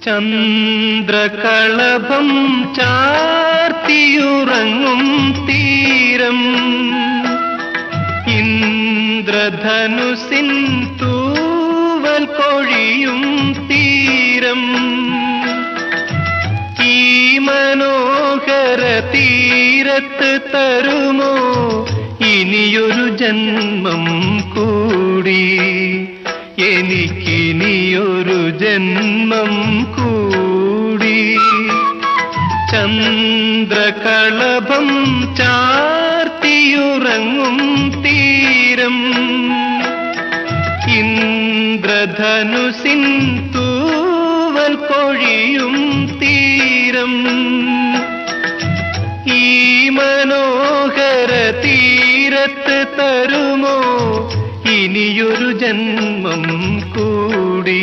ചന്ദ്രകളഭം ചാർത്തിയുറങ്ങും തീരം, ഇന്ദ്രധനുസിൻ തൂവൽ കൊഴിയും തീരം. ഈ മനോഹര തീരത്ത് തരുമോ ഇനിയൊരു ജന്മം കൂടി, എനിക്കിനിയൊരു ജന്മം കൂടി. ചന്ദ്രകളഭം ചാർത്തിയുറങ്ങും തീരം, ഇന്ദ്രധനുസിൻ തൂവൽ കൊഴിയും തീരം. ഈ മനോഹര തീരത്ത് തരുമോ ഇനിയൊരു ജന്മം കൂടി.